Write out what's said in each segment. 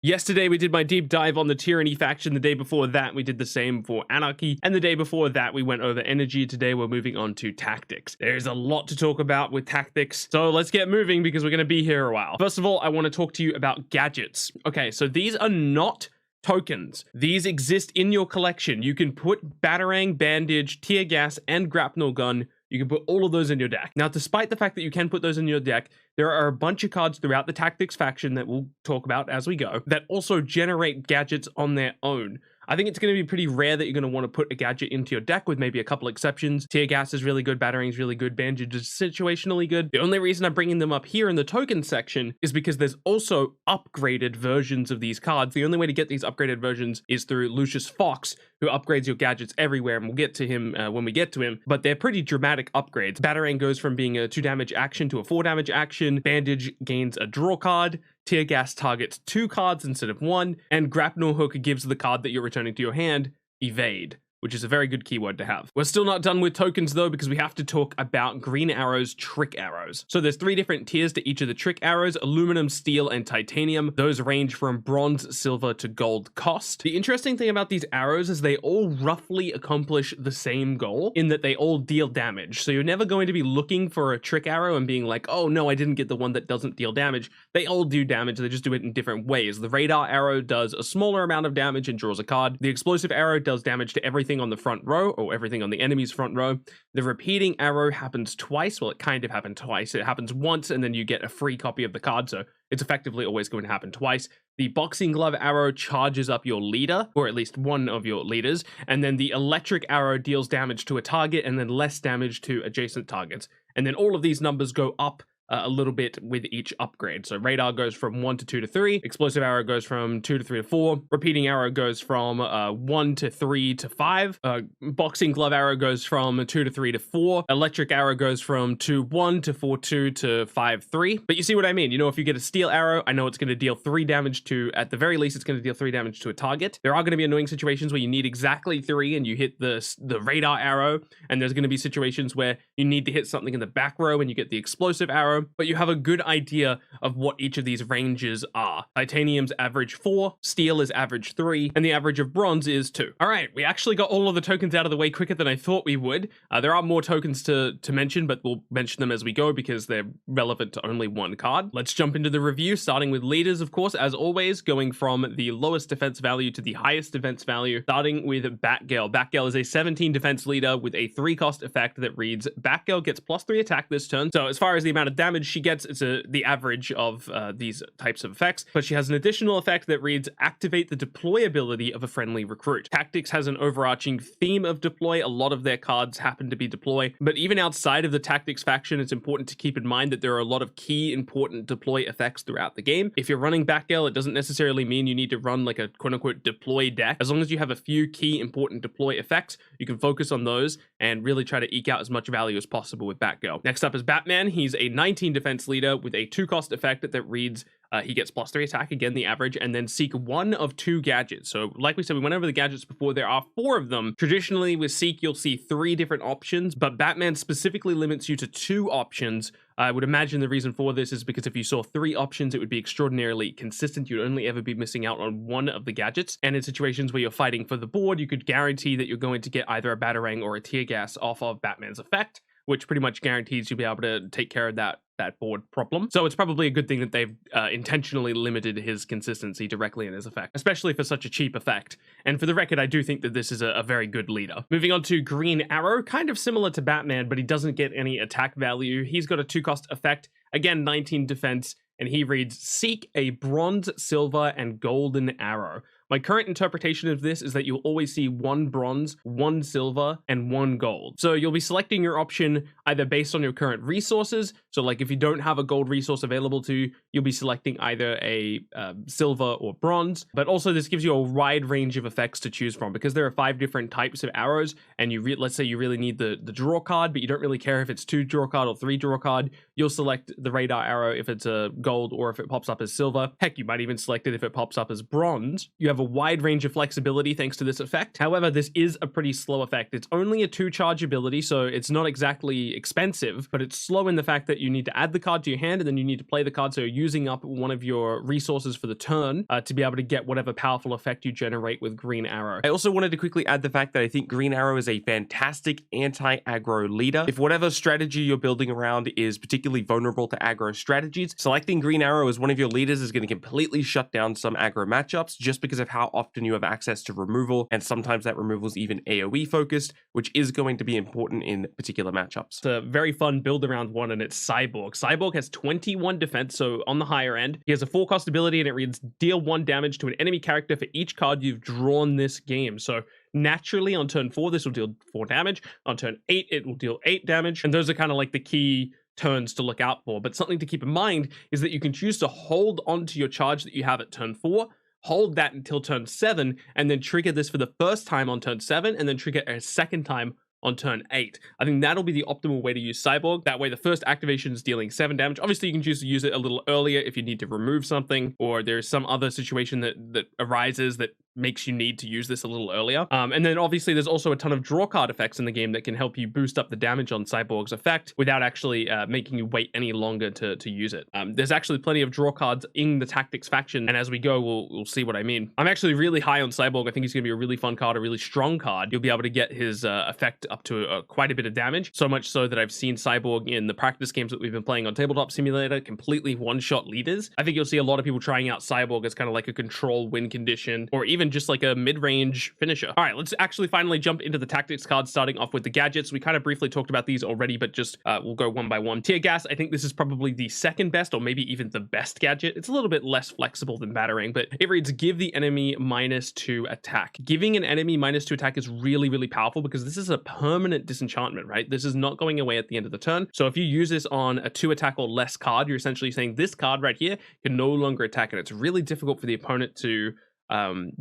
Yesterday, we did my deep dive on the Tyranny faction. The day before that, we did the same for Anarchy. And the day before that, we went over Energy. Today, we're moving on to Tactics. There's a lot to talk about with Tactics, so let's get moving because we're going to be here a while. First of all, I want to talk to you about gadgets. Okay, so these are not tokens. These exist in your collection. You can put Batarang, Bandage, Tear Gas, and Grapnel Gun. You can put all of those in your deck. Now, despite the fact that you can put those in your deck, there are a bunch of cards throughout the Tactics faction that we'll talk about as we go that also generate gadgets on their own. I think it's going to be pretty rare that you're going to want to put a gadget into your deck with maybe a couple exceptions. Tear Gas is really good, Batarang is really good, Bandage is situationally good. The only reason I'm bringing them up here in the token section is because there's also upgraded versions of these cards. The only way to get these upgraded versions is through Lucius Fox, who upgrades your gadgets everywhere, and we'll get to him when we get to him, but they're pretty dramatic upgrades. Batarang goes from being a 2 damage action to a 4 damage action, Bandage gains a draw card, Tear Gas targets 2 cards instead of 1, and Grapnel Hook gives the card that you're returning to your hand evade, which is a very good keyword to have. We're still not done with tokens though, because we have to talk about Green Arrow's trick arrows. So there's 3 different tiers to each of the trick arrows: aluminum, steel, and titanium. Those range from bronze, silver to gold cost. The interesting thing about these arrows is they all roughly accomplish the same goal in that they all deal damage. So you're never going to be looking for a trick arrow and being like, oh no, I didn't get the one that doesn't deal damage. They all do damage, they just do it in different ways. The radar arrow does a smaller amount of damage and draws a card. The explosive arrow does damage to everything on the front row, or everything on the enemy's front row. The repeating arrow happens twice. Well, it kind of happened twice. It happens once and then you get a free copy of the card, so it's effectively always going to happen twice. The boxing glove arrow charges up your leader, or at least one of your leaders, and then the electric arrow deals damage to a target and then less damage to adjacent targets. And then all of these numbers go up a little bit with each upgrade. So radar goes from 1 to 2 to 3, explosive arrow goes from 2 to 3 to 4, repeating arrow goes from 1 to 3 to 5, boxing glove arrow goes from 2 to 3 to 4, electric arrow goes from 2-1 to 4-2 to 5-3. But you see what I mean? You know, if you get a steel arrow, I know it's going to deal 3 damage to, at the very least, it's going to deal 3 damage to a target. There are going to be annoying situations where you need exactly 3 and you hit the radar arrow, and there's going to be situations where you need to hit something in the back row and you get the explosive arrow. But you have a good idea of what each of these ranges are. Titanium's average 4, steel is average 3, and the average of bronze is 2. All right, we actually got all of the tokens out of the way quicker than I thought we would. There are more tokens to mention, but we'll mention them as we go because they're relevant to only one card. Let's jump into the review, starting with leaders, of course, as always, going from the lowest defense value to the highest defense value, starting with Batgirl. Batgirl is a 17 defense leader with a 3-cost effect that reads, Batgirl gets +3 attack this turn. So as far as the amount of damage she gets, it's the average of these types of effects, but she has an additional effect that reads, activate the deployability of a friendly recruit. Tactics has an overarching theme of deploy. A lot of their cards happen to be deploy, but even outside of the Tactics faction, it's important to keep in mind that there are a lot of key important deploy effects throughout the game. If you're running Batgirl, it doesn't necessarily mean you need to run like a quote-unquote deploy deck. As long as you have a few key important deploy effects, you can focus on those and really try to eke out as much value as possible with Batgirl. Next up is Batman. He's a 19 defense leader with a 2-cost effect that reads, he gets +3 attack, again the average, and then seek 1 of 2 gadgets. So like we said, we went over the gadgets before, there are 4 of them. Traditionally with Seek, you'll see 3 different options, but Batman specifically limits you to 2 options. I would imagine the reason for this is because if you saw 3 options, it would be extraordinarily consistent. You'd only ever be missing out on 1 of the gadgets. And in situations where you're fighting for the board, you could guarantee that you're going to get either a Batarang or a Tear Gas off of Batman's effect, which pretty much guarantees you'll be able to take care of that board problem. So it's probably a good thing that they've intentionally limited his consistency directly in his effect, especially for such a cheap effect. And for the record, I do think that this is a very good leader. Moving on to Green Arrow, kind of similar to Batman, but he doesn't get any attack value. He's got a 2-cost effect, again 19 defense, and he reads, seek a bronze, silver, and golden arrow. My current interpretation of this is that you'll always see 1 bronze, 1 silver, and 1 gold. So you'll be selecting your option either based on your current resources. So like if you don't have a gold resource available to you, you'll be selecting either a silver or bronze. But also this gives you a wide range of effects to choose from because there are 5 different types of arrows. And you let's say you really need the draw card, but you don't really care if it's 2 draw card or 3 draw card. You'll select the radar arrow if it's a gold or if it pops up as silver. Heck, you might even select it if it pops up as bronze. You have have a wide range of flexibility thanks to this effect. However, this is a pretty slow effect. It's only a 2-charge ability, so it's not exactly expensive, but it's slow in the fact that you need to add the card to your hand and then you need to play the card, so you're using up one of your resources for the turn to be able to get whatever powerful effect you generate with Green Arrow. I also wanted to quickly add the fact that I think Green Arrow is a fantastic anti-aggro leader. If whatever strategy you're building around is particularly vulnerable to aggro strategies, selecting Green Arrow as one of your leaders is going to completely shut down some aggro matchups just because of how often you have access to removal, and sometimes that removal is even AoE focused, which is going to be important in particular matchups. It's a very fun build around one, and it's Cyborg. Cyborg has 21 defense, so on the higher end. He has a 4-cost ability, and it reads deal 1 damage to an enemy character for each card you've drawn this game. So naturally on turn 4, this will deal 4 damage. On turn 8, it will deal 8 damage. And those are kind of like the key turns to look out for. But something to keep in mind is that you can choose to hold onto your charge that you have at turn 4, hold that until turn 7, and then trigger this for the first time on turn 7, and then trigger a second time on turn 8. I think that'll be the optimal way to use Cyborg. That way the first activation is dealing 7 damage. Obviously you can choose to use it a little earlier if you need to remove something, or there's some other situation that arises that makes you need to use this a little earlier. And then obviously there's also a ton of draw card effects in the game that can help you boost up the damage on Cyborg's effect without actually making you wait any longer to use it. There's actually plenty of draw cards in the Tactics faction, and as we go, we'll see what I mean. I'm actually really high on Cyborg. I think he's going to be a really fun card, a really strong card. You'll be able to get his effect up to quite a bit of damage, so much so that I've seen Cyborg in the practice games that we've been playing on Tabletop Simulator completely one-shot leaders. I think you'll see a lot of people trying out Cyborg as kind of like a control win condition, or even just like a mid-range finisher. All right, let's actually finally jump into the tactics cards, starting off with the gadgets. We kind of briefly talked about these already, but just we'll go one by one. Tear gas, I think this is probably the second best, or maybe even the best gadget. It's a little bit less flexible than Batarang, but it reads give the enemy -2 attack. Giving an enemy -2 attack is really, really powerful because this is a permanent disenchantment, right? This is not going away at the end of the turn. So if you use this on a 2 attack or less card, you're essentially saying this card right here can no longer attack, and it's really difficult for the opponent to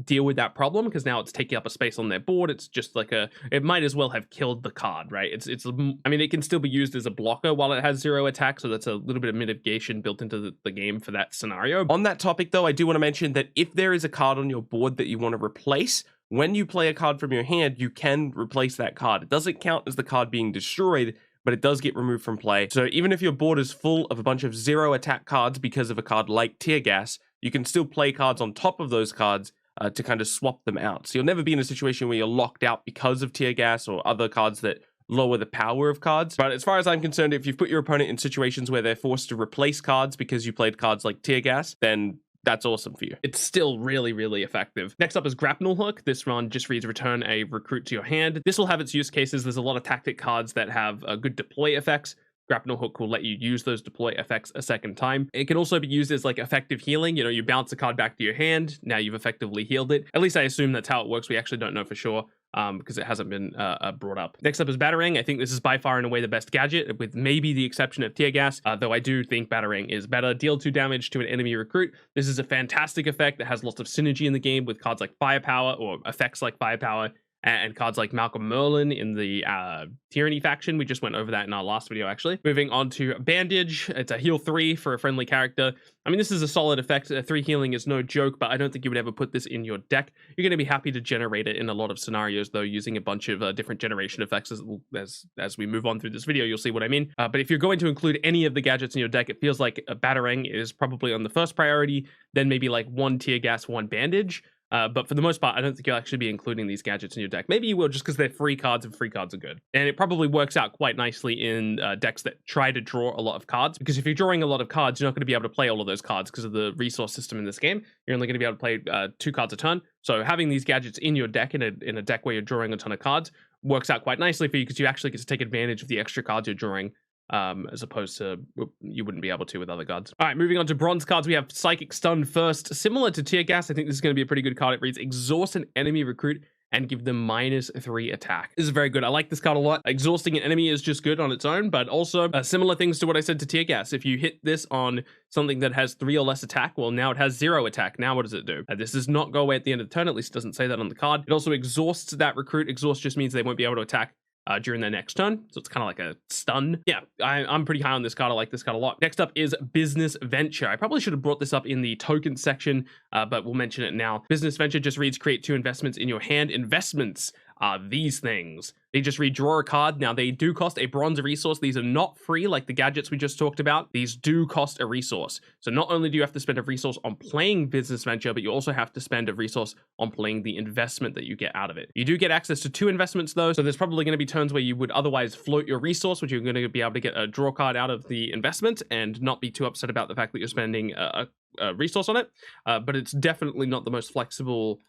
deal with that problem because now it's taking up a space on their board. It's just like it might as well have killed the card, right? I mean, it can still be used as a blocker while it has 0 attack, so that's a little bit of mitigation built into the game for that scenario. On that topic though, I do want to mention that if there is a card on your board that you want to replace, when you play a card from your hand, you can replace that card. It doesn't count as the card being destroyed, but it does get removed from play. So even if your board is full of a bunch of 0 attack cards because of a card like Tear Gas, you can still play cards on top of those cards to kind of swap them out. So you'll never be in a situation where you're locked out because of Tear Gas or other cards that lower the power of cards. But as far as I'm concerned, if you've put your opponent in situations where they're forced to replace cards because you played cards like Tear Gas, then that's awesome for you. It's still really, really effective. Next up is Grapnel Hook. This one just reads return a recruit to your hand. This will have its use cases. There's a lot of tactic cards that have good deploy effects. Grapnel Hook will let you use those deploy effects a second time. It can also be used as like effective healing. You know, you bounce a card back to your hand. Now you've effectively healed it. At least I assume that's how it works. We actually don't know for sure because it hasn't been brought up. Next up is Batarang. I think this is by far and away the best gadget, with maybe the exception of Tear Gas, though I do think Batarang is better. Deal 2 damage to an enemy recruit. This is a fantastic effect that has lots of synergy in the game with cards like Firepower, or effects like Firepower, and cards like Malcolm Merlin in the Tyranny faction. We just went over that in our last video, actually. Moving on to Bandage. It's a heal 3 for a friendly character. I mean, this is a solid effect. 3 healing is no joke, but I don't think you would ever put this in your deck. You're going to be happy to generate it in a lot of scenarios, though, using a bunch of different generation effects. As we move on through this video, you'll see what I mean. But if you're going to include any of the gadgets in your deck, it feels like a Batarang is probably on the first priority, then maybe like 1 Tear Gas, 1 Bandage. But for the most part, I don't think you'll actually be including these gadgets in your deck. Maybe you will, just because they're free cards, and free cards are good. And it probably works out quite nicely in decks that try to draw a lot of cards, because if you're drawing a lot of cards, you're not going to be able to play all of those cards because of the resource system in this game. You're only going to be able to play 2 cards a turn. So having these gadgets in your deck, in a deck where you're drawing a ton of cards, works out quite nicely for you, because you actually get to take advantage of the extra cards you're drawing, as opposed to you wouldn't be able to with other cards. All right, moving on to bronze cards, we have Psychic Stun first. Similar to Tear Gas, I think this is going to be a pretty good card. It reads exhaust an enemy recruit and give them -3 attack. This is very good. I like this card a lot. Exhausting an enemy is just good on its own, but also similar things to what I said to Tear Gas. If you hit this on something that has 3 or less attack, well, now it has 0 attack. Now what does it do? This does not go away at the end of the turn. At least it doesn't say that on the card. It also exhausts that recruit. Exhaust just means they won't be able to attack during their next turn. So it's kind of like a stun. Yeah, I'm pretty high on this card. I like this card a lot. Next up is Business Venture. I probably should have brought this up in the token section, but we'll mention it now. Business Venture just reads create 2 investments in your hand. Investments are these things. They just read draw a card. Now, they do cost a bronze resource. These are not free like the gadgets we just talked about. These do cost a resource. So not only do you have to spend a resource on playing Business Venture, but you also have to spend a resource on playing the investment that you get out of it. You do get access to 2 investments though, so there's probably going to be turns where you would otherwise float your resource, which you're going to be able to get a draw card out of the investment and not be too upset about the fact that you're spending a resource on it. But it's definitely not the most flexible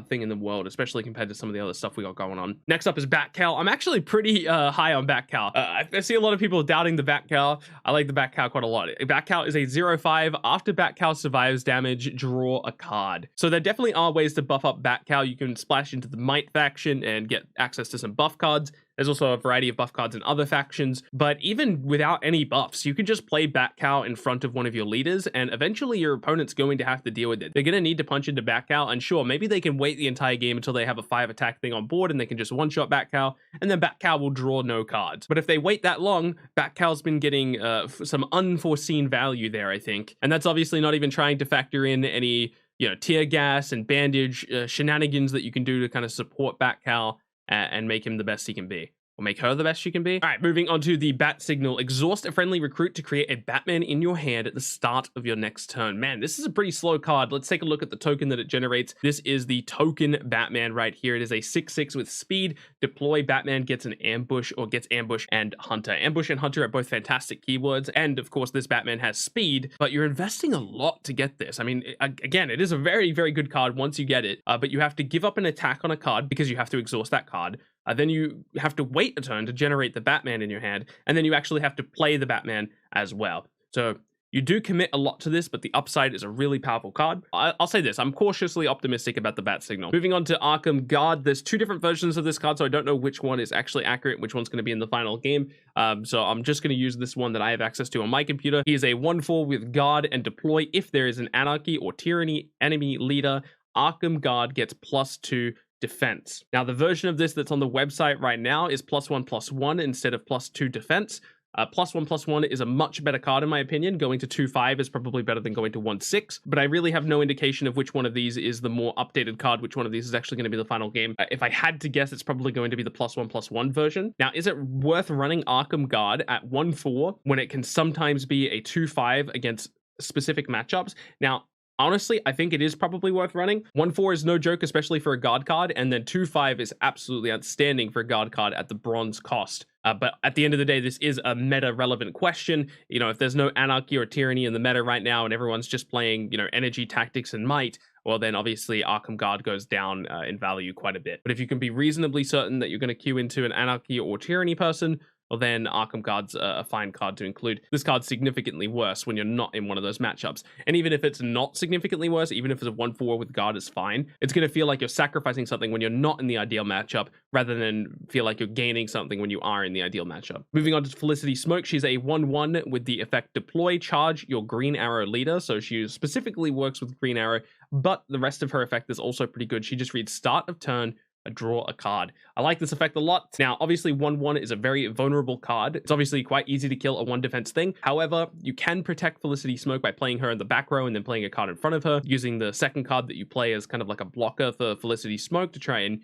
thing in the world, especially compared to some of the other stuff we got going on. Next up is Batcow. I'm actually pretty high on Batcow. I see a lot of people doubting the Batcow. I like the Batcow quite a lot. Batcow is a 0/5. After Batcow survives damage, draw a card. So there definitely are ways to buff up Batcow. You can splash into the Might faction and get access to some buff cards. There's also a variety of buff cards in other factions, but even without any buffs, you can just play Batcow in front of one of your leaders, and eventually your opponent's going to have to deal with it. They're going to need to punch into Batcow, and sure, maybe they can wait the entire game until they have a 5 attack thing on board, and they can just one-shot Batcow, and then Batcow will draw no cards. But if they wait that long, Batcow's been getting some unforeseen value there, I think. And that's obviously not even trying to factor in any, tear gas and bandage shenanigans that you can do to kind of support Batcow and make him the best he can be. Or make her the best she can be. All right, moving on to the Bat Signal. Exhaust a friendly recruit to create a Batman in your hand at the start of your next turn. Man, this is a pretty slow card. Let's take a look at the token that it generates. This is the token Batman right here. It is a 6/6 with speed. Deploy Batman gets an ambush or gets ambush and hunter. Ambush and hunter are both fantastic keywords. And of course, this Batman has speed, but you're investing a lot to get this. I mean, again, it is a very, very good card once you get it, but you have to give up an attack on a card because you have to exhaust that card. Then you have to wait a turn to generate the Batman in your hand, and then you actually have to play the Batman as well. So you do commit a lot to this, but the upside is a really powerful card. I'll say this, I'm cautiously optimistic about the Bat Signal. Moving on to Arkham Guard, there's 2 different versions of this card, so I don't know which one is actually accurate, which one's going to be in the final game. So I'm just going to use this one that I have access to on my computer. He is a 1/4 with Guard and deploy. If there is an Anarchy or Tyranny enemy leader, Arkham Guard gets +2 defense. Now, the version of this that's on the website right now is +1/+1 instead of +2 defense. +1/+1 is a much better card in my opinion. Going to 2/5 is probably better than going to 1/6, but I really have no indication of which one of these is the more updated card, which one of these is actually going to be the final game. If I had to guess, it's probably going to be the +1/+1 version. Now, is it worth running Arkham Guard at 1/4 when it can sometimes be a 2/5 against specific matchups? Now, honestly, I think it is probably worth running. 1/4 is no joke, especially for a guard card, and then 2/5 is absolutely outstanding for a guard card at the bronze cost. But at the end of the day, this is a meta-relevant question. If there's no Anarchy or Tyranny in the meta right now, and everyone's just playing, energy, tactics, and might, well, then obviously Arkham Guard goes down in value quite a bit. But if you can be reasonably certain that you're going to queue into an Anarchy or Tyranny person, well, then Arkham Guard's a fine card to include. This card's significantly worse when you're not in one of those matchups. And even if it's not significantly worse, even if it's a 1/4 with Guard is fine, it's going to feel like you're sacrificing something when you're not in the ideal matchup, rather than feel like you're gaining something when you are in the ideal matchup. Moving on to Felicity Smoak, she's a 1/1 with the effect deploy, charge your Green Arrow leader. So she specifically works with Green Arrow, but the rest of her effect is also pretty good. She just reads start of turn, draw a card. I like this effect a lot. Now, obviously 1/1 is a very vulnerable card. It's obviously quite easy to kill a 1 defense thing. However, you can protect Felicity Smoak by playing her in the back row and then playing a card in front of her, using the second card that you play as kind of like a blocker for Felicity Smoak to try and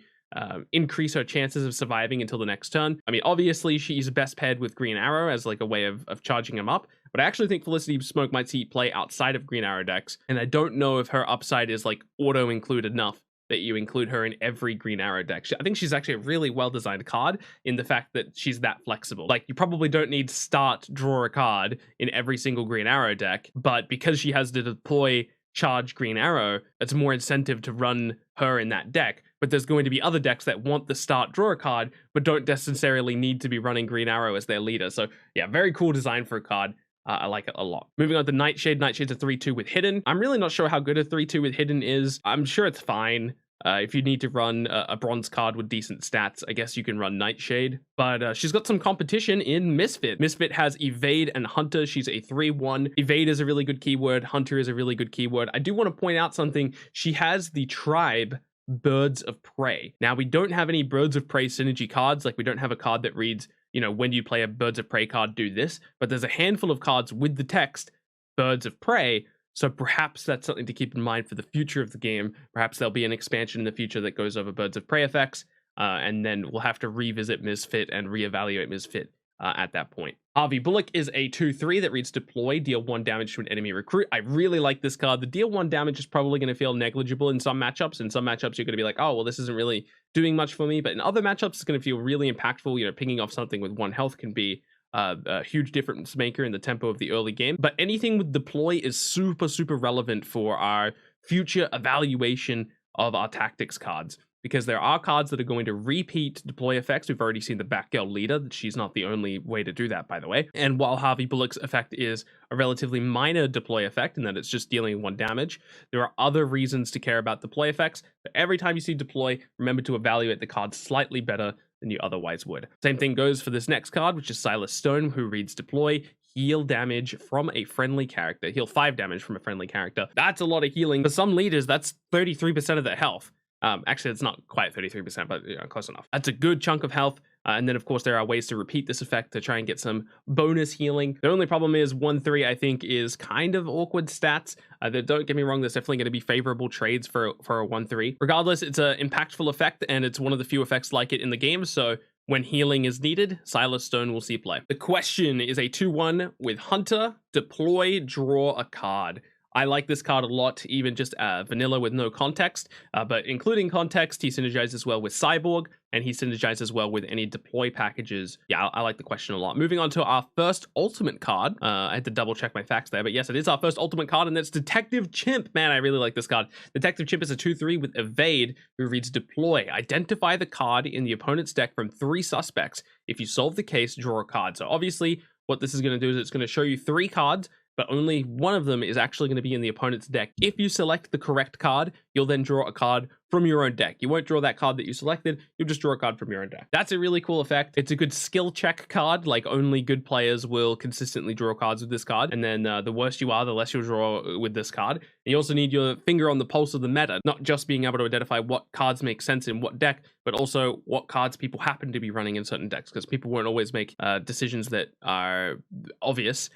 increase her chances of surviving until the next turn. I mean, obviously she's best paired with Green Arrow as like a way of charging him up, but I actually think Felicity Smoak might see play outside of Green Arrow decks, and I don't know if her upside is like auto-include enough that you include her in every Green Arrow deck. I think she's actually a really well-designed card in the fact that she's that flexible. Like, you probably don't need start, draw a card in every single Green Arrow deck, but because she has the deploy, charge Green Arrow, it's more incentive to run her in that deck. But there's going to be other decks that want the start, draw a card, but don't necessarily need to be running Green Arrow as their leader. So yeah, very cool design for a card. I like it a lot. Moving on to Nightshade. Nightshade's a 3/2 with Hidden. I'm really not sure how good a 3/2 with Hidden is. I'm sure it's fine. If you need to run a bronze card with decent stats, I guess you can run Nightshade. But she's got some competition in Misfit. Misfit has Evade and Hunter. She's a 3/1. Evade is a really good keyword. Hunter is a really good keyword. I do want to point out something. She has the Tribe Birds of Prey. Now, we don't have any Birds of Prey synergy cards, like we don't have a card that reads, you know, when you play a Birds of Prey card, do this, but there's a handful of cards with the text Birds of Prey, so perhaps that's something to keep in mind for the future of the game. Perhaps there'll be an expansion in the future that goes over Birds of Prey effects, and then we'll have to revisit Misfit and reevaluate Misfit at that point. Harvey Bullock is a 2/3 that reads Deploy, deal 1 damage to an enemy recruit. I really like this card. The deal 1 damage is probably going to feel negligible in some matchups. In some matchups, you're going to be like, oh, well, this isn't really doing much for me. But in other matchups, it's going to feel really impactful. You know, picking off something with 1 health can be a huge difference maker in the tempo of the early game. But anything with Deploy is super, super relevant for our future evaluation of our tactics cards, because there are cards that are going to repeat deploy effects. We've already seen the Batgirl leader. She's not the only way to do that, by the way. And while Harvey Bullock's effect is a relatively minor deploy effect in that it's just dealing 1 damage, there are other reasons to care about deploy effects. So every time you see deploy, remember to evaluate the card slightly better than you otherwise would. Same thing goes for this next card, which is Silas Stone, who reads Deploy, heal damage from a friendly character. Heal 5 damage from a friendly character. That's a lot of healing. For some leaders, that's 33% of their health. Actually, it's not quite 33%, but you know, close enough. That's a good chunk of health. And then, of course, there are ways to repeat this effect to try and get some bonus healing. The only problem is 1/3, I think, is kind of awkward stats. Don't get me wrong, there's definitely going to be favorable trades for a 1/3. Regardless, it's an impactful effect, and it's one of the few effects like it in the game. So when healing is needed, Silas Stone will see play. The question is a 2/1 with Hunter, Deploy, draw a card. I like this card a lot, even just vanilla with no context, but including context, he synergizes well with Cyborg, and he synergizes well with any deploy packages. Yeah, I like the question a lot. Moving on to our first ultimate card. I had to double check my facts there, but yes, it is our first ultimate card, and that's Detective Chimp. Man, I really like this card. Detective Chimp is a 2/3 with Evade, who reads Deploy. Identify the card in the opponent's deck from 3 suspects. If you solve the case, draw a card. So obviously, what this is going to do is it's going to show you 3 cards, but only one of them is actually going to be in the opponent's deck. If you select the correct card, you'll then draw a card from your own deck. You won't draw that card that you selected, you'll just draw a card from your own deck. That's a really cool effect. It's a good skill check card, like only good players will consistently draw cards with this card, and then the worse you are, the less you'll draw with this card. And you also need your finger on the pulse of the meta, not just being able to identify what cards make sense in what deck, but also what cards people happen to be running in certain decks, because people won't always make decisions that are obvious.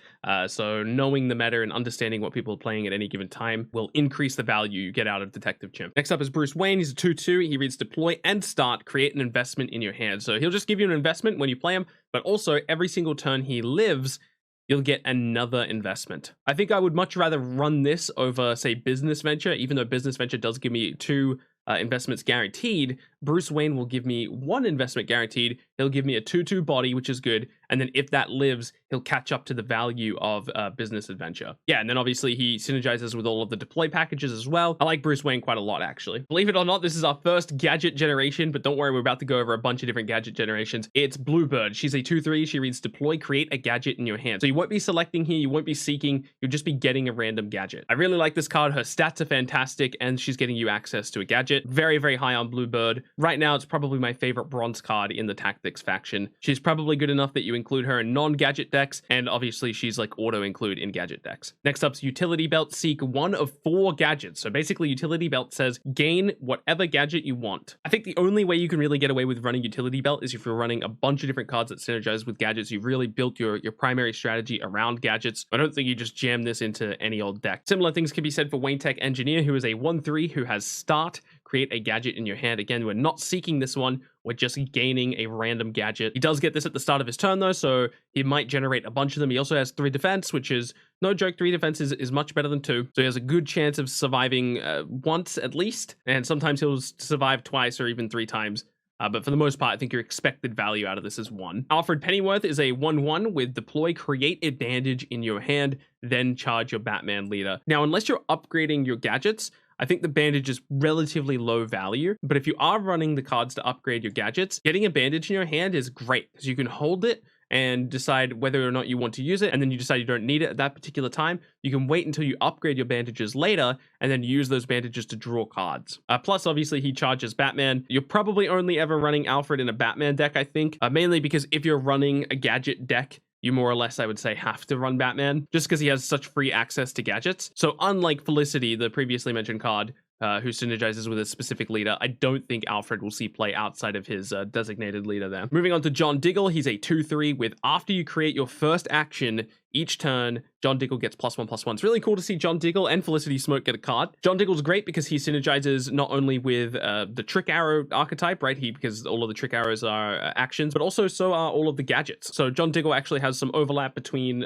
So knowing the meta and understanding what people are playing at any given time will increase the value you get out of Detective Chimp. Next up is Bruce Wayne. He's a 2/2. He reads Deploy and Start, create an investment in your hand. So he'll just give you an investment when you play him, but also every single turn he lives, you'll get another investment. I think I would much rather run this over, say, Business Venture, even though Business Venture does give me 2 investments guaranteed. Bruce Wayne will give me 1 investment guaranteed. He'll give me a 2/2 body, which is good. And then if that lives, he'll catch up to the value of Business Adventure. Yeah, and then obviously he synergizes with all of the deploy packages as well. I like Bruce Wayne quite a lot, actually. Believe it or not, this is our first gadget generation, but don't worry, we're about to go over a bunch of different gadget generations. It's Bluebird. She's a 2/3. She reads Deploy, create a gadget in your hand. So you won't be selecting here, you won't be seeking, you'll just be getting a random gadget. I really like this card. Her stats are fantastic, and she's getting you access to a gadget. Very, very high on Bluebird. Right now, it's probably my favorite bronze card in the Tactics faction. She's probably good enough that you include her in non-gadget decks, and obviously she's like auto-include in gadget decks. Next up's Utility Belt. Seek 1 of 4 gadgets. So basically, Utility Belt says gain whatever gadget you want. I think the only way you can really get away with running Utility Belt is if you're running a bunch of different cards that synergize with gadgets. You've really built your primary strategy around gadgets. I don't think you just jam this into any old deck. Similar things can be said for WayneTech Engineer, who is a 1/3 who has Start, create a gadget in your hand. Again, we're not seeking this one, we're just gaining a random gadget. He does get this at the start of his turn though, so he might generate a bunch of them. He also has 3 defense, which is, no joke, 3 defense is much better than 2. So he has a good chance of surviving once at least, and sometimes he'll survive twice or even 3 times. But for the most part, I think your expected value out of this is 1. Alfred Pennyworth is a 1/1 with Deploy, create a bandage in your hand, then charge your Batman leader. Now, unless you're upgrading your gadgets, I think the bandage is relatively low value, but if you are running the cards to upgrade your gadgets, getting a bandage in your hand is great because you can hold it and decide whether or not you want to use it, and then you decide you don't need it at that particular time. You can wait until you upgrade your bandages later and then use those bandages to draw cards. Plus, obviously, he charges Batman. You're probably only ever running Alfred in a Batman deck, I think, mainly because if you're running a gadget deck, you more or less, I would say, have to run Batman, just because he has such free access to gadgets. So unlike Felicity, the previously mentioned card, who synergizes with a specific leader. I don't think Alfred will see play outside of his designated leader there. Moving on to John Diggle, he's a 2/3 with after you create your first action each turn, John Diggle gets +1/+1. It's really cool to see John Diggle and Felicity Smoak get a card. John Diggle's great because he synergizes not only with the trick arrow archetype, right? Because all of the trick arrows are actions, but also so are all of the gadgets. So John Diggle actually has some overlap between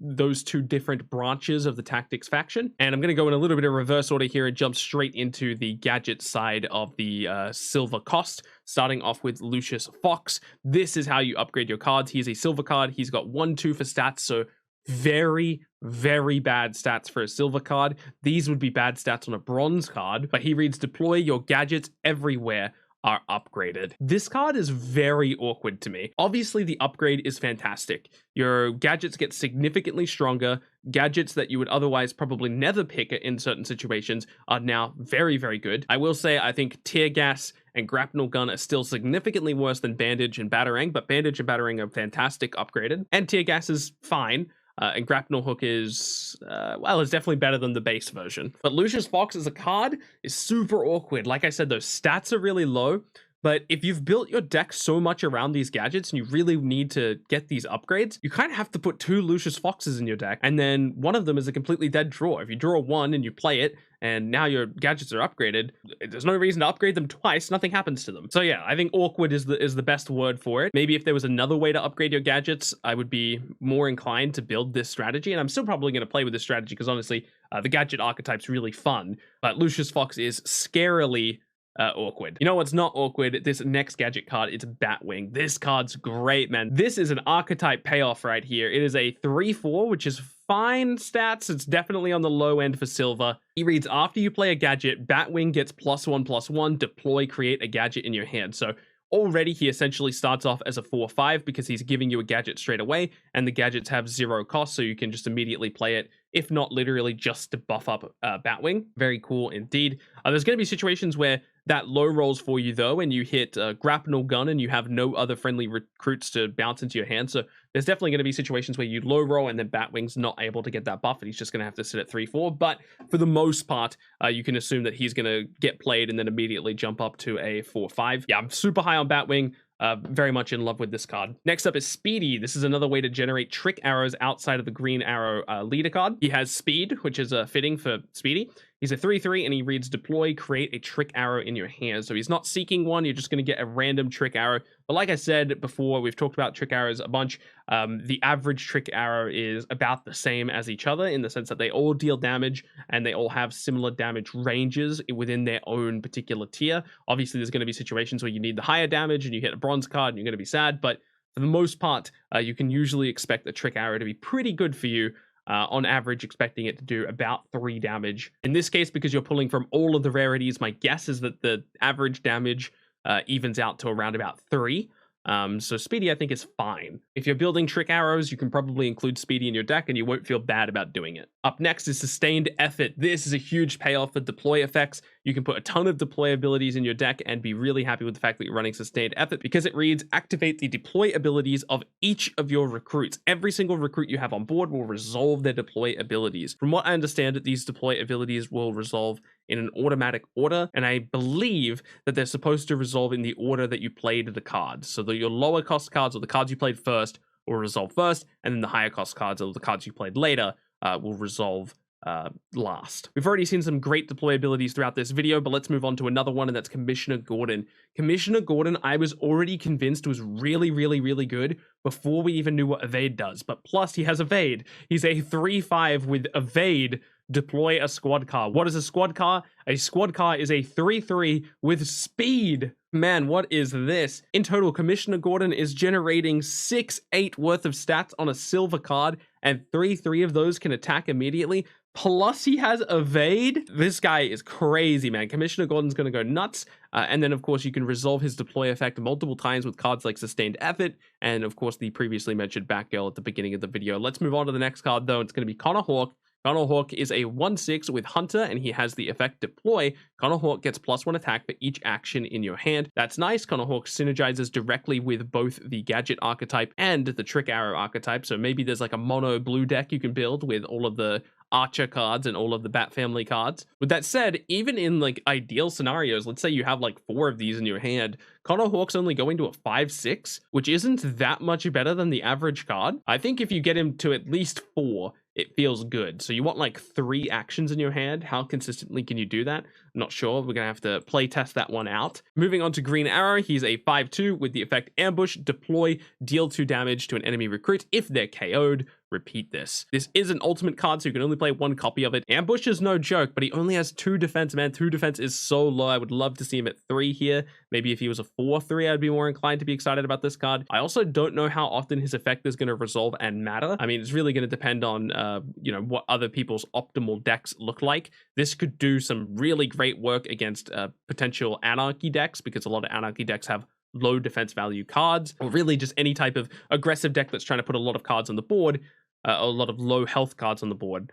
those two different branches of the tactics faction. And I'm going to go in a little bit of reverse order here and jump straight into the gadget side of the silver cost, starting off with Lucius Fox. This is how you upgrade your cards. He is a silver card. He's got 1/2 for stats, so very, very bad stats for a silver card. These would be bad stats on a bronze card, but he reads deploy your gadgets everywhere are upgraded. This card is very awkward to me. Obviously, the upgrade is fantastic. Your gadgets get significantly stronger. Gadgets that you would otherwise probably never pick in certain situations are now very, very good. I will say, I think Tear Gas and Grapnel Gun are still significantly worse than Bandage and Batarang, but Bandage and Batarang are fantastic upgraded. And Tear Gas is fine. And Grapnel Hook is, well, it's definitely better than the base version. But Lucius Fox as a card is super awkward. Like I said, those stats are really low. But if you've built your deck so much around these gadgets and you really need to get these upgrades, you kind of have to put 2 Lucius Foxes in your deck. And then one of them is a completely dead draw. If you draw 1 and you play it, and now your gadgets are upgraded, there's no reason to upgrade them twice. Nothing happens to them. So yeah, I think awkward is the best word for it. Maybe if there was another way to upgrade your gadgets, I would be more inclined to build this strategy. And I'm still probably going to play with this strategy because honestly, the gadget archetype's really fun. But Lucius Fox is scarily awkward. You know what's not awkward? This next gadget card, it's Batwing. This card's great, man. This is an archetype payoff right here. It is a 3/4, which is fine stats. It's definitely on the low end for silver. He reads after you play a gadget, Batwing gets +1/+1, deploy, create a gadget in your hand. So already he essentially starts off as a 4/5 because he's giving you a gadget straight away, and the gadgets have 0 cost, so you can just immediately play it, if not literally just to buff up Batwing. Very cool indeed. There's going to be situations where that low rolls for you though, and you hit Grapnel Gun and you have no other friendly recruits to bounce into your hand. So there's definitely going to be situations where you low roll and then Batwing's not able to get that buff and he's just going to have to sit at 3/4. But for the most part, you can assume that he's going to get played and then immediately jump up to a 4/5. Yeah, I'm super high on Batwing. Very much in love with this card. Next up is Speedy. This is another way to generate trick arrows outside of the green arrow leader card. He has speed, which is fitting for Speedy. He's a 3/3 and he reads deploy, create a trick arrow in your hand. So he's not seeking one, you're just going to get a random trick arrow. But like I said before, we've talked about trick arrows a bunch. The average trick arrow is about the same as each other in the sense that they all deal damage and they all have similar damage ranges within their own particular tier. Obviously, there's going to be situations where you need the higher damage and you hit a bronze card and you're going to be sad. But for the most part, you can usually expect the trick arrow to be pretty good for you. On average, expecting it to do about 3 damage. In this case, because you're pulling from all of the rarities, my guess is that the average damage evens out to around about 3. So Speedy, I think, is fine. If you're building trick arrows, you can probably include Speedy in your deck and you won't feel bad about doing it. Up next is Sustained Effort. This is a huge payoff for deploy effects. You can put a ton of deploy abilities in your deck and be really happy with the fact that you're running Sustained Effort because it reads, activate the deploy abilities of each of your recruits. Every single recruit you have on board will resolve their deploy abilities. From what I understand, these deploy abilities will resolve in an automatic order, and I believe that they're supposed to resolve in the order that you played the cards. So your lower cost cards, or the cards you played first, will resolve first, and then the higher cost cards, or the cards you played later, will resolve last. We've already seen some great deploy abilities throughout this video, but let's move on to another one, and that's Commissioner Gordon. Commissioner Gordon, I was already convinced was really, really, really good before we even knew what Evade does, but plus he has Evade. He's a 3/5 with Evade. Deploy a squad car. What is a squad car? A squad car is a 3/3 with speed. Man, what is this? In total, Commissioner Gordon is generating 6/8 worth of stats on a silver card, and 3/3 of those can attack immediately. Plus, he has Evade. This guy is crazy, man. Commissioner Gordon's going to go nuts. And then, of course, you can resolve his deploy effect multiple times with cards like Sustained Effort, and, of course, the previously mentioned Batgirl at the beginning of the video. Let's move on to the next card, though. It's going to be Connor Hawke. Connor Hawke is a 1/6 with Hunter, and he has the effect Deploy. Connor Hawke gets +1 attack for each action in your hand. That's nice. Connor Hawke synergizes directly with both the Gadget archetype and the Trick Arrow archetype, so maybe there's like a mono blue deck you can build with all of the Archer cards and all of the Bat family cards. With that said, even in like ideal scenarios, let's say you have like 4 of these in your hand, Connor Hawke's only going to a 5/6, which isn't that much better than the average card. I think if you get him to at least 4, it feels good. So you want like 3 actions in your hand. How consistently can you do that? I'm not sure. We're gonna have to play test that one out. Moving on to Green Arrow, he's a 5/2 with the effect Ambush, deploy, deal 2 damage to an enemy recruit if they're KO'd. Repeat this. This is an ultimate card, so you can only play 1 copy of it. Ambush is no joke, but he only has 2 defense, man. 2 defense is so low. I would love to see him at 3 here. Maybe if he was a 4/3, I'd be more inclined to be excited about this card. I also don't know how often his effect is going to resolve and matter. I mean, it's really going to depend on, what other people's optimal decks look like. This could do some really great work against potential Anarchy decks, because a lot of Anarchy decks have low defense value cards, or really just any type of aggressive deck that's trying to put a lot of cards on the board, a lot of low health cards on the board.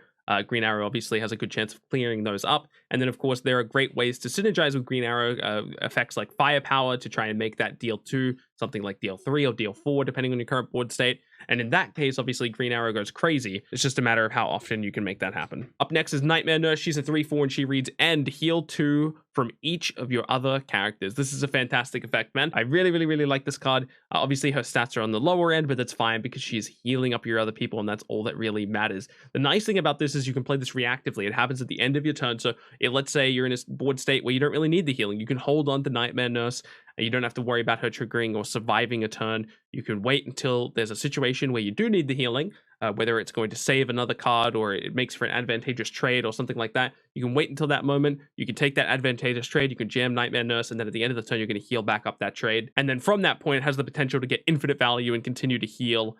Green Arrow obviously has a good chance of clearing those up. And then, of course, there are great ways to synergize with Green Arrow, effects like Firepower to try and make that deal 2, something like deal 3 or deal 4, depending on your current board state. And in that case, obviously, Green Arrow goes crazy. It's just a matter of how often you can make that happen. Up next is Nightmare Nurse. She's a 3/4, and she reads End, heal 2 from each of your other characters. This is a fantastic effect, man. I really, really, really like this card. Obviously, her stats are on the lower end, but that's fine because she's healing up your other people, and that's all that really matters. The nice thing about this is you can play this reactively. It happens at the end of your turn, so let's say you're in a board state where you don't really need the healing. You can hold on to Nightmare Nurse. You don't have to worry about her triggering or surviving a turn. You can wait until there's a situation where you do need the healing, whether it's going to save another card or it makes for an advantageous trade or something like that. You can wait until that moment. You can take that advantageous trade. You can jam Nightmare Nurse, and then at the end of the turn, you're going to heal back up that trade. And then from that point, it has the potential to get infinite value and continue to heal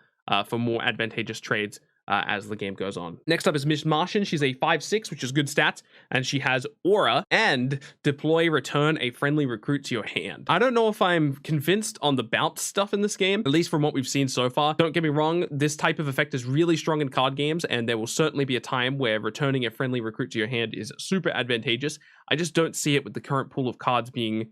for more advantageous trades as the game goes on. Next up is Miss Martian. She's a 5/6, which is good stats, and she has Aura and deploy, return a friendly recruit to your hand. I don't know if I'm convinced on the bounce stuff in this game, at least from what we've seen so far. Don't get me wrong, this type of effect is really strong in card games, and there will certainly be a time where returning a friendly recruit to your hand is super advantageous. I just don't see it with the current pool of cards being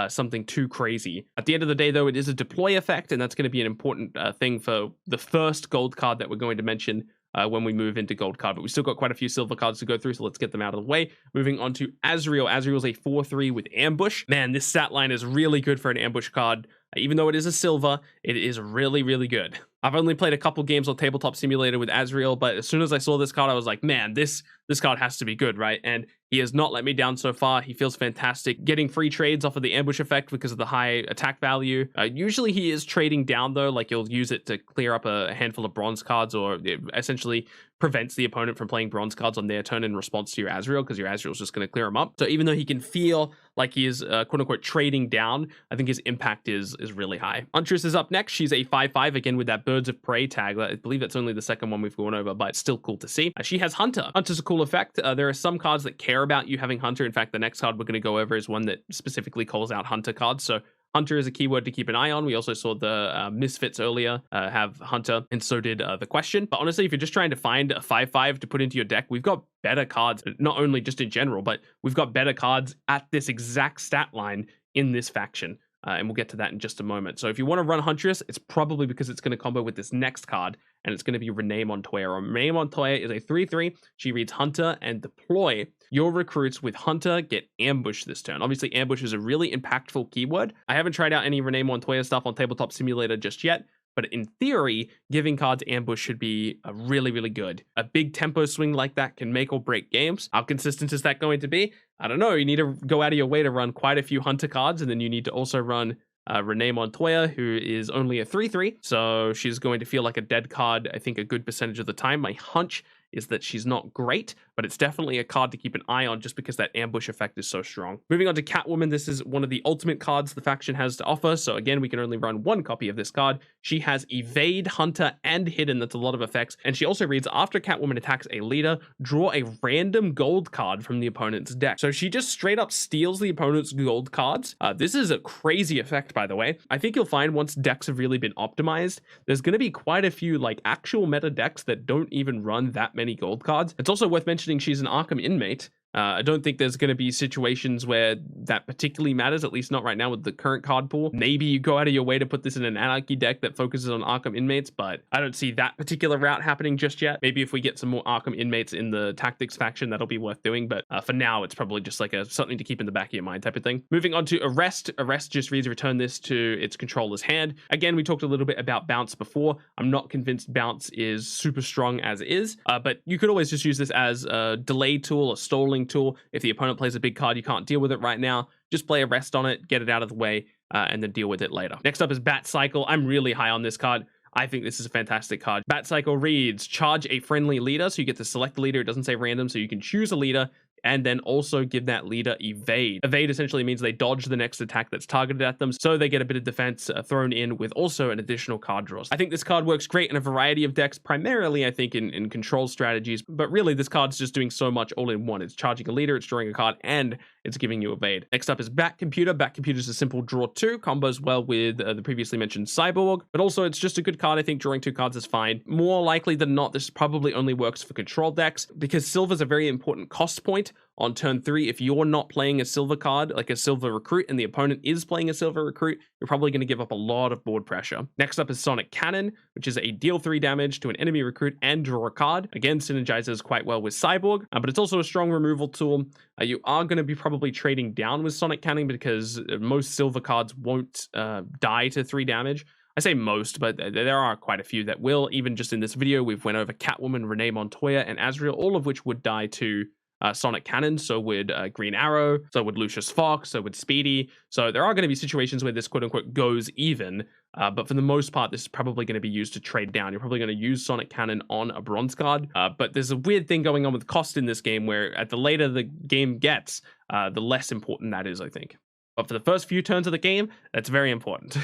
something too crazy. At the end of the day, though, it is a deploy effect, and that's going to be an important thing for the first gold card that we're going to mention when we move into gold card. But we still got quite a few silver cards to go through, so let's get them out of the way. Moving on to Azrael. Azrael's a 4/3 with ambush. Man, this stat line is really good for an ambush card. Even though it is a silver, it is really, really good. I've only played a couple games on Tabletop Simulator with Azrael, but as soon as I saw this card, I was like, man, this card has to be good, right? And he has not let me down so far. He feels fantastic. Getting free trades off of the ambush effect because of the high attack value. Usually he is trading down, though. Like, you'll use it to clear up a handful of bronze cards, or it essentially prevents the opponent from playing bronze cards on their turn in response to your Azrael, because your Azrael's just going to clear them up. So even though he can feel like he is quote-unquote trading down, I think his impact is really high. Huntress is up next. She's a 5/5, again with that Birds of Prey tag. I believe that's only the second one we've gone over, but it's still cool to see. She has Hunter. Hunter's a cool effect. There are some cards that care about you having Hunter. In fact, the next card we're going to go over is one that specifically calls out Hunter cards. So Hunter is a keyword to keep an eye on. We also saw the Misfits earlier have Hunter, and so did the Question. But honestly, if you're just trying to find a 5/5 to put into your deck, we've got better cards, not only just in general, but we've got better cards at this exact stat line in this faction. And we'll get to that in just a moment. So if you want to run Huntress, it's probably because it's going to combo with this next card, and it's going to be Renee Montoya. Renee Montoya is a 3/3. She reads Hunter and deploy. Your recruits with Hunter get ambush this turn. Obviously, ambush is a really impactful keyword. I haven't tried out any Renee Montoya stuff on Tabletop Simulator just yet, but in theory, giving cards ambush should be really, really good. A big tempo swing like that can make or break games. How consistent is that going to be? I don't know. You need to go out of your way to run quite a few Hunter cards, and then you need to also run Renee Montoya, who is only a 3/3, so she's going to feel like a dead card, I think, a good percentage of the time. My hunch is that she's not great, but it's definitely a card to keep an eye on just because that ambush effect is so strong. Moving on to Catwoman, this is one of the ultimate cards the faction has to offer, so again, we can only run one copy of this card. She has Evade, Hunter, and Hidden. That's a lot of effects, and she also reads, after Catwoman attacks a leader, draw a random gold card from the opponent's deck. So she just straight up steals the opponent's gold cards. This is a crazy effect, by the way. I think you'll find once decks have really been optimized, there's going to be quite a few like actual meta decks that don't even run that many gold cards. It's also worth mentioning she's an Arkham inmate, I don't think there's going to be situations where that particularly matters, at least not right now with the current card pool. Maybe you go out of your way to put this in an Anarchy deck that focuses on Arkham inmates, but I don't see that particular route happening just yet. Maybe if we get some more Arkham inmates in the Tactics faction, that'll be worth doing, but for now, it's probably just like something to keep in the back of your mind type of thing. Moving on to Arrest. Arrest just reads return this to its controller's hand. Again, we talked a little bit about Bounce before. I'm not convinced Bounce is super strong as is, but you could always just use this as a delay tool, a stalling tool. If the opponent plays a big card, you can't deal with it right now, just play Arrest on it, get it out of the way, and then deal with it later. Next up is Batcycle. I'm really high on this card. I think this is a fantastic card. Batcycle reads, charge a friendly leader, so you get to select the leader. It doesn't say random, so you can choose a leader, and then also give that leader evade. Evade essentially means they dodge the next attack that's targeted at them, so they get a bit of defense thrown in with also an additional card draw. I think this card works great in a variety of decks, primarily I think in control strategies, but really this card's just doing so much all in one. It's charging a leader, it's drawing a card, and it's giving you evade. Next up is Batcomputer. Batcomputer is a simple draw 2, combos well with the previously mentioned Cyborg, but also it's just a good card. I think drawing 2 cards is fine. More likely than not, this probably only works for control decks because silver's a very important cost point on turn 3. If you're not playing a silver card, like a silver recruit, and the opponent is playing a silver recruit, you're probably going to give up a lot of board pressure. Next up is Sonic Cannon, which is a deal 3 damage to an enemy recruit and draw a card. Again, synergizes quite well with Cyborg, but it's also a strong removal tool. You are going to be probably trading down with Sonic Cannon because most silver cards won't die to 3 damage. I say most, but there are quite a few that will. Even just in this video, we've went over Catwoman, Renee Montoya, and Azrael, all of which would die to Sonic Cannon. So would Green Arrow, so would Lucius Fox, so would Speedy. So there are going to be situations where this quote-unquote goes even, but for the most part, this is probably going to be used to trade down. You're probably going to use Sonic Cannon on a bronze card, but there's a weird thing going on with cost in this game where at the later the game gets, the less important that is, I think. But for the first few turns of the game, that's very important.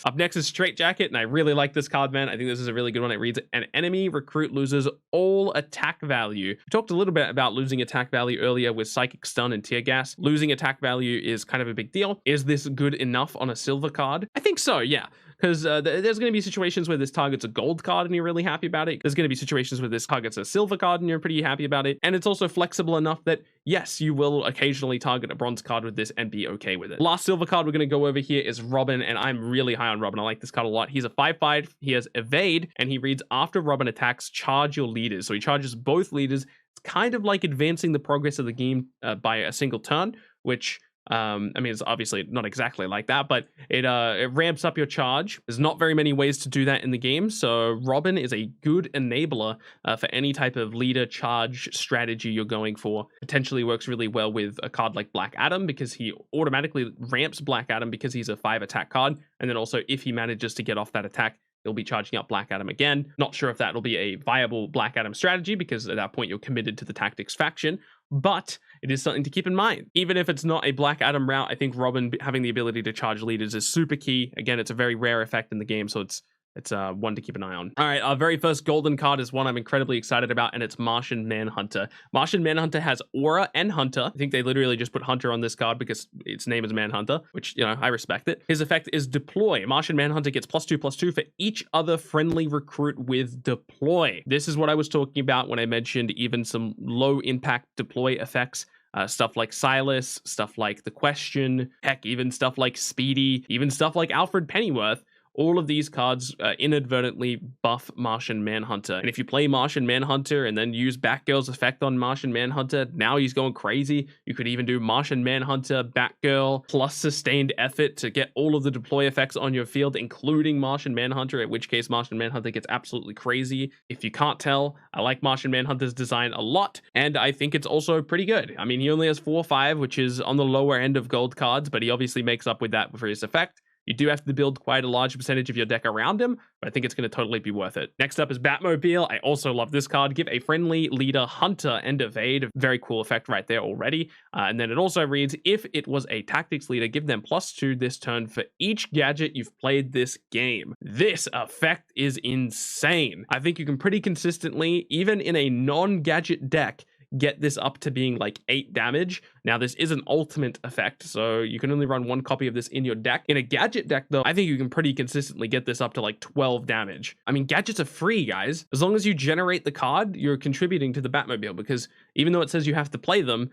Up next is Straight Jacket, and I really like this card, man. I think this is a really good one. It reads, an enemy recruit loses all attack value. We talked a little bit about losing attack value earlier with Psychic Stun and Tear Gas. Losing attack value is kind of a big deal. Is this good enough on a silver card? I think so, yeah. Because there's going to be situations where this targets a gold card and you're really happy about it. There's going to be situations where this targets a silver card and you're pretty happy about it. And it's also flexible enough that, yes, you will occasionally target a bronze card with this and be okay with it. Last silver card we're going to go over here is Robin, and I'm really high on Robin. I like this card a lot. He's a 5/5. He has evade, and he reads, after Robin attacks, charge your leaders. So he charges both leaders. It's kind of like advancing the progress of the game by a single turn, which... I mean, it's obviously not exactly like that, but it ramps up your charge. There's not very many ways to do that in the game, so Robin is a good enabler for any type of leader charge strategy you're going for. Potentially works really well with a card like Black Adam because he automatically ramps Black Adam because he's a 5 attack card, and then also if he manages to get off that attack, he'll be charging up Black Adam again. Not sure if that'll be a viable Black Adam strategy because at that point you're committed to the Tactics faction, but it is something to keep in mind. Even if it's not a Black Adam route, I think Robin having the ability to charge leaders is super key. Again, it's a very rare effect in the game, so it's one to keep an eye on. All right, our very first golden card is one I'm incredibly excited about, and it's Martian Manhunter. Martian Manhunter has Aura and Hunter. I think they literally just put Hunter on this card because its name is Manhunter, which, you know, I respect it. His effect is Deploy. Martian Manhunter gets +2/+2 for each other friendly recruit with Deploy. This is what I was talking about when I mentioned even some low impact Deploy effects. Stuff like Silas, stuff like The Question, heck, even stuff like Speedy, even stuff like Alfred Pennyworth. All of these cards inadvertently buff Martian Manhunter. And if you play Martian Manhunter and then use Batgirl's effect on Martian Manhunter, now he's going crazy. You could even do Martian Manhunter, Batgirl, plus sustained effort to get all of the deploy effects on your field, including Martian Manhunter, at which case Martian Manhunter gets absolutely crazy. If you can't tell, I like Martian Manhunter's design a lot, and I think it's also pretty good. I mean, he only has 4/5, which is on the lower end of gold cards, but he obviously makes up with that for his effect. You do have to build quite a large percentage of your deck around him, but I think it's going to totally be worth it. Next up is Batmobile. I also love this card. Give a friendly leader Hunter and evade. A very cool effect right there already. And then it also reads, if it was a tactics leader, give them +2 this turn for each gadget you've played this game. This effect is insane. I think you can pretty consistently, even in a non-gadget deck, get this up to being like 8 damage. Now, this is an ultimate effect, so you can only run 1 copy of this in your deck. In a gadget deck, though, I think you can pretty consistently get this up to like 12 damage. I mean, gadgets are free, guys. As long as you generate the card, you're contributing to the Batmobile, because even though it says you have to play them,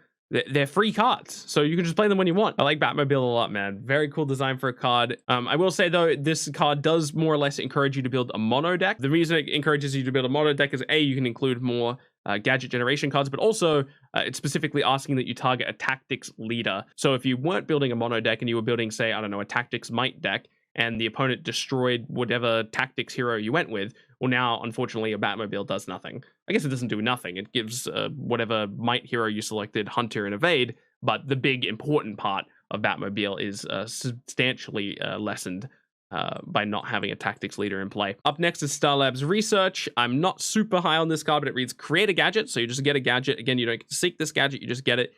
they're free cards, so you can just play them when you want. I like Batmobile a lot, man. Very cool design for a card. I will say, though, this card does more or less encourage you to build a mono deck. The reason it encourages you to build a mono deck is, A, you can include more gadget generation cards, but also it's specifically asking that you target a tactics leader. So if you weren't building a mono deck and you were building, say, I don't know, a tactics might deck, and the opponent destroyed whatever tactics hero you went with, well, now, unfortunately, a Batmobile does nothing. I guess it doesn't do nothing. It gives whatever might hero you selected Hunter and Evade, but the big important part of Batmobile is substantially lessened by not having a tactics leader in play. Up next is S.T.A.R Labs Research. I'm not super high on this card, but it reads create a gadget, so you just get a gadget. Again, you don't get to seek this gadget, you just get it.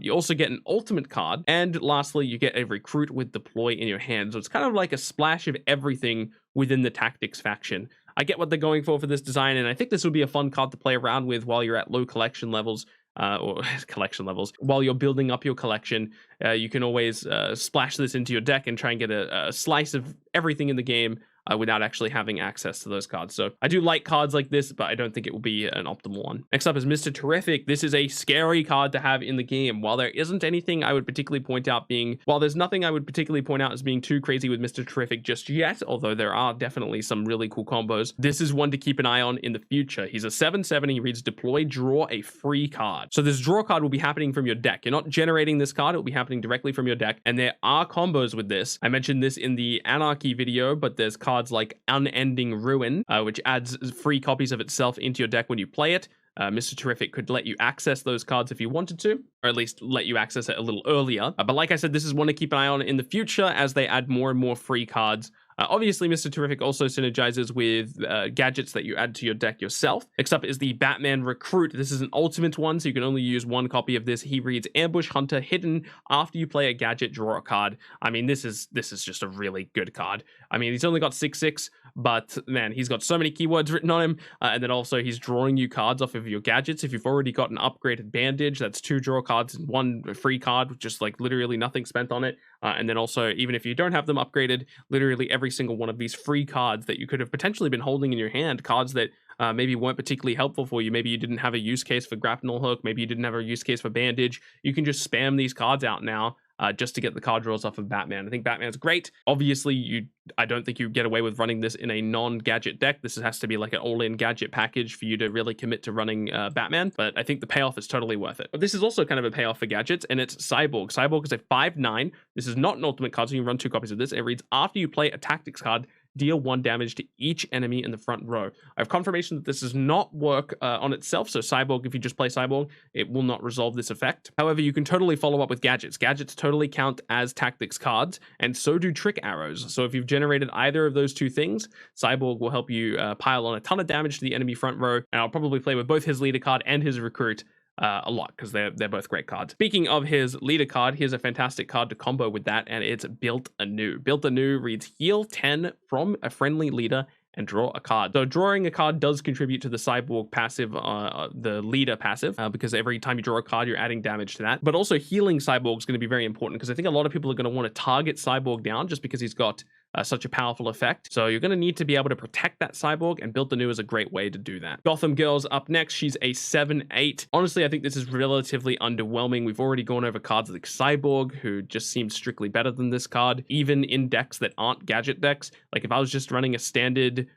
You also get an ultimate card, and lastly, you get a recruit with deploy in your hand. So it's kind of like a splash of everything within the tactics faction. I get what they're going for this design, and I think this would be a fun card to play around with while you're at low collection levels, or collection levels. While you're building up your collection, you can always splash this into your deck and try and get a slice of everything in the game without actually having access to those cards. So I do like cards like this, but I don't think it will be an optimal one. Next up is Mr. Terrific. This is a scary card to have in the game. While there isn't anything I would particularly point out there's nothing I would particularly point out as being too crazy with Mr. Terrific just yet, although there are definitely some really cool combos. This is one to keep an eye on in the future. He's a 7/7, he reads deploy, draw a free card. So this draw card will be happening from your deck. You're not generating this card, it will be happening directly from your deck, and there are combos with this. I mentioned this in the Anarchy video, but there's cards like Unending Ruin, which adds free copies of itself into your deck when you play it. Mr. Terrific could let you access those cards if you wanted to, or at least let you access it a little earlier. But like I said, this is one to keep an eye on in the future as they add more and more free cards. Obviously, Mr. Terrific also synergizes with gadgets that you add to your deck yourself. Next up is the Batman Recruit. This is an ultimate one, so you can only use 1 copy of this. He reads Ambush Hunter hidden after you play a gadget, draw a card. I mean, this is just a really good card. I mean, he's only got 6/6, but man, he's got so many keywords written on him, and then also he's drawing you cards off of your gadgets. If you've already got an upgraded Bandage, that's 2 draw cards and 1 free card with just like literally nothing spent on it. And then also, even if you don't have them upgraded, literally every single one of these free cards that you could have potentially been holding in your hand, cards that maybe weren't particularly helpful for you. Maybe you didn't have a use case for Grapnel Hook. Maybe you didn't have a use case for Bandage. You can just spam these cards out now just to get the card draws off of Batman. I think Batman's great. Obviously, I don't think you get away with running this in a non-gadget deck. This has to be like an all-in gadget package for you to really commit to running Batman, but I think the payoff is totally worth it. But this is also kind of a payoff for gadgets, and it's Cyborg. Cyborg is a 5/9. This is not an ultimate card, so you can run 2 copies of this. It reads, after you play a tactics card, deal 1 damage to each enemy in the front row. I have confirmation that this does not work on itself, so Cyborg, if you just play Cyborg, it will not resolve this effect. However, you can totally follow up with gadgets. Gadgets totally count as tactics cards, and so do trick arrows. So if you've generated either of those 2 things, Cyborg will help you pile on a ton of damage to the enemy front row, and I'll probably play with both his leader card and his recruit a lot, because they're both great cards. Speaking of his leader card, here's a fantastic card to combo with that, and it's Built Anew. Built Anew reads heal 10 from a friendly leader and draw a card. So drawing a card does contribute to the Cyborg passive, the leader passive, because every time you draw a card, you're adding damage to that. But also healing Cyborg is going to be very important, because I think a lot of people are going to want to target Cyborg down just because he's got such a powerful effect. So you're going to need to be able to protect that Cyborg, and Built Anew is a great way to do that. Gotham Girl's up next. She's a 7/8. Honestly, I think this is relatively underwhelming. We've already gone over cards like Cyborg, who just seems strictly better than this card, even in decks that aren't gadget decks. Like if I was just running a standard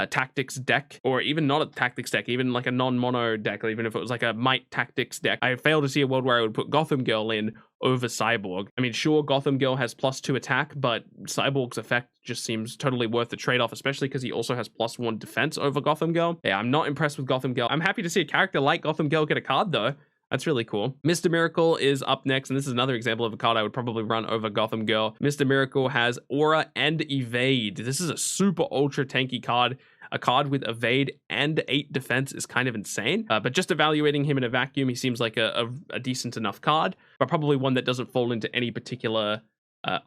tactics deck, or even not a tactics deck, even like a non-mono deck, even if it was like a might tactics deck, I fail to see a world where I would put Gotham Girl in over Cyborg. I mean, sure, Gotham Girl has +2 attack, but Cyborg's effect just seems totally worth the trade-off, especially because he also has +1 defense over Gotham Girl. Yeah, I'm not impressed with Gotham Girl. I'm happy to see a character like Gotham Girl get a card, though. That's really cool. Mr. Miracle is up next, and this is another example of a card I would probably run over Gotham Girl. Mr. Miracle has Aura and Evade. This is a super ultra tanky card. A card with Evade and 8 defense is kind of insane, but just evaluating him in a vacuum, he seems like a decent enough card, but probably one that doesn't fall into any particular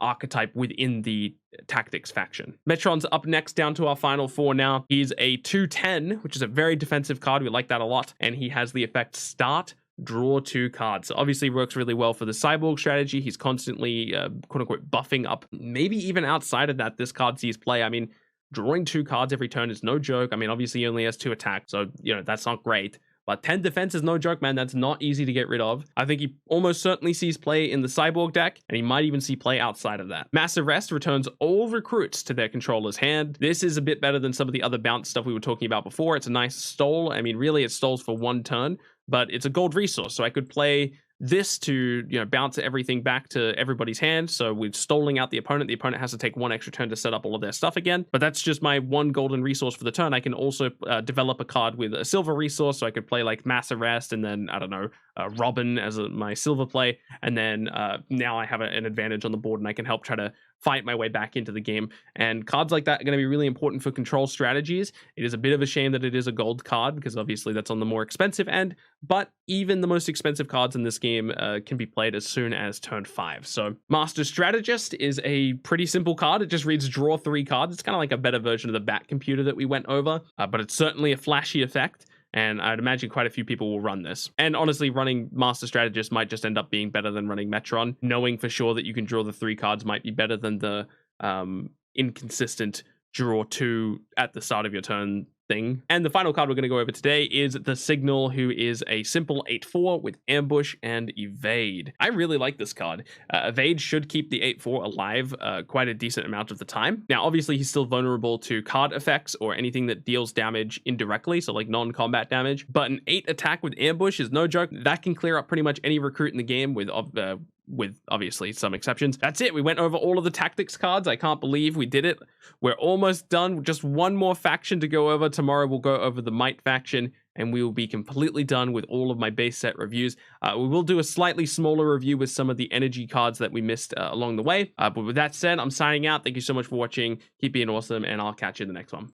archetype within the tactics faction. Metron's up next, down to our final 4 now. He's a 2/10, which is a very defensive card. We like that a lot, and he has the effect Start draw 2 cards. So obviously works really well for the Cyborg strategy. He's constantly, quote unquote, buffing up. Maybe even outside of that, this card sees play. I mean, drawing 2 cards every turn is no joke. I mean, obviously he only has 2 attacks, so, that's not great. But 10 defense is no joke, man. That's not easy to get rid of. I think he almost certainly sees play in the Cyborg deck, and he might even see play outside of that. Mass Arrest returns all recruits to their controller's hand. This is a bit better than some of the other bounce stuff we were talking about before. It's a nice stole. I mean, really, it stoles for 1 turn, but it's a gold resource, so I could play this to bounce everything back to everybody's hand. So we're stoling out the opponent. The opponent has to take 1 extra turn to set up all of their stuff again. But that's just my 1 golden resource for the turn. I can also develop a card with a silver resource. So I could play like Mass Arrest and then, I don't know, Robin as my silver play. And then now I have an advantage on the board and I can help try to fight my way back into the game. And cards like that are going to be really important for control strategies. It is a bit of a shame that it is a gold card because obviously that's on the more expensive end, but even the most expensive cards in this game can be played as soon as turn 5. So Master Strategist is a pretty simple card. It just reads draw 3 cards. It's kind of like a better version of the Batcomputer that we went over, but it's certainly a flashy effect. And I'd imagine quite a few people will run this. And honestly, running Master Strategist might just end up being better than running Metron. Knowing for sure that you can draw the 3 cards might be better than the inconsistent draw 2 at the start of your turn thing. And the final card we're going to go over today is the Signal, who is a simple 8/4 with Ambush and Evade. I really like this card. Evade should keep the 8/4 alive quite a decent amount of the time. Now, obviously, he's still vulnerable to card effects or anything that deals damage indirectly, so like non-combat damage. But an 8 attack with Ambush is no joke. That can clear up pretty much any recruit in the game with obviously some exceptions. That's it. We went over all of the tactics cards. I can't believe we did it. We're almost done. Just 1 more faction to go over. Tomorrow we'll go over the Might faction and we will be completely done with all of my base set reviews. We will do a slightly smaller review with some of the energy cards that we missed along the way. But with that said, I'm signing out. Thank you so much for watching. Keep being awesome and I'll catch you in the next one.